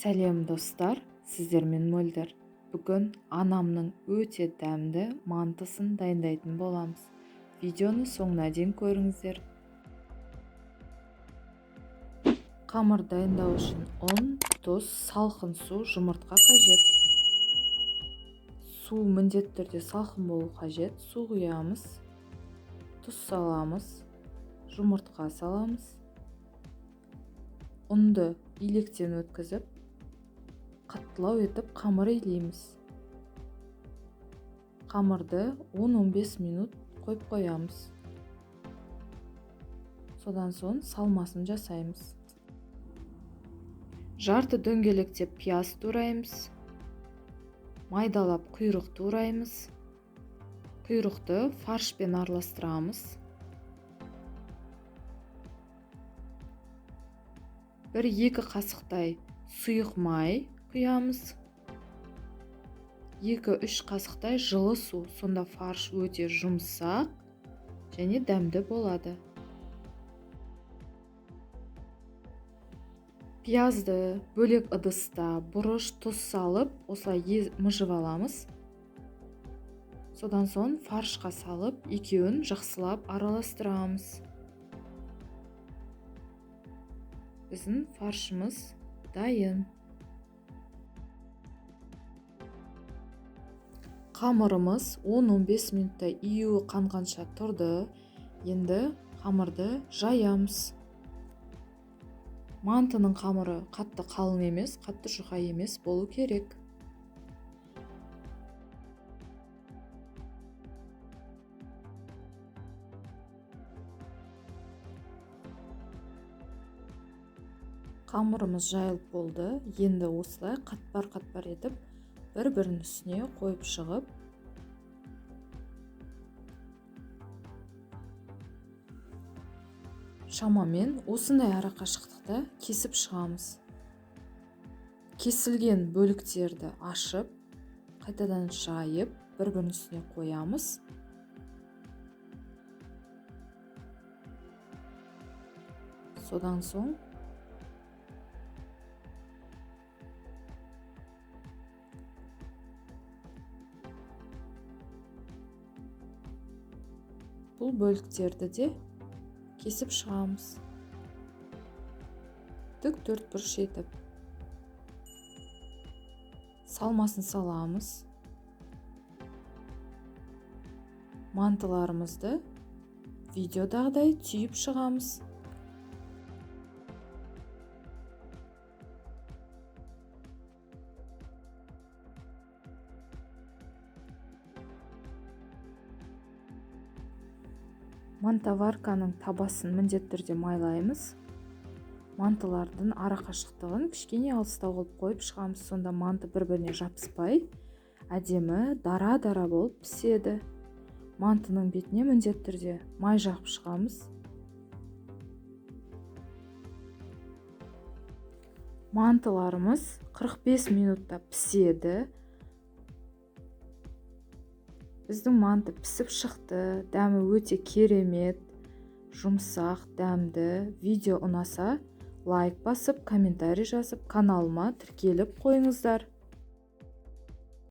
Сәлем достар, сіздермен Мөлдір. Бүгін анамның өте дәмді мантысын дайындайтын боламыз. Видеоны соңына дейін көріңіздер. Қамыр дайындау үшін ұн, тұз, салқын су, жұмыртқа қажет. Су міндетті түрде салқын болу қажет. Су құямыз, тұз саламыз, жұмыртқа саламыз. Ұнды илектен өткізіп, қаттылау етіп қамыр илейміз. Қамырды 10-15 минут қойып қоямыз. Содан соң салмасын жасаймыз. Жарты дөңгелектеп пияз тураймыз. Майдалап құйрық тураймыз. Құйрықты фаршпен араластырамыз. 1-2 қасықтай сұйық май құямыз. 2-3 қасықтай жылы су, сонда фарш өте жұмсақ және дәмді болады. Пиязды бөлек ыдыста бұрыш, тұз салып, осылай мыжып аламыз. Содан соң фаршқа салып, екеуін жақсылап араластырамыз. Біздің фаршымыз дайын. Қамырымыз 10-15 минутта июі қанғанша тұрды. Енді қамырды жаямыз. Мантының қамыры қатты қалың емес, қатты жұқа емес болу керек. Қамырымыз жайылып болды. Енді осылай қатпар етіп, бір-бірінің үстіне қойып шығып, шамамен осындай арақашықтықта кесіп шығамыз. Кесілген бөліктерді ашып, қайтадан жайып, бір-бірінің үстіне қоямыз. Содан соң бұл бөліктерді де кесіп шығамыз. Тік төртбұрыш етіп. Салмасын саламыз. Мантыларымызды видеодағыдай түйіп шығамыз. Мантоварканың табасын міндетті түрде майлаймыз. Мантылардың арақашықтығын кішкене алыстау қылып қойып шығамыз. Сонда манты бір-біріне жабыспай, әдемі дара-дара болып піседі. Мантының бетіне міндетті түрде май жағып шығамыз. Мантыларымыз 45 минутта піседі. Біздің манты пісіп шықты, дәмі өте керемет, жұмсақ, дәмді. Видео ұнаса, лайк басып, комментарий жазып, каналыма тіркеліп қойыңыздар.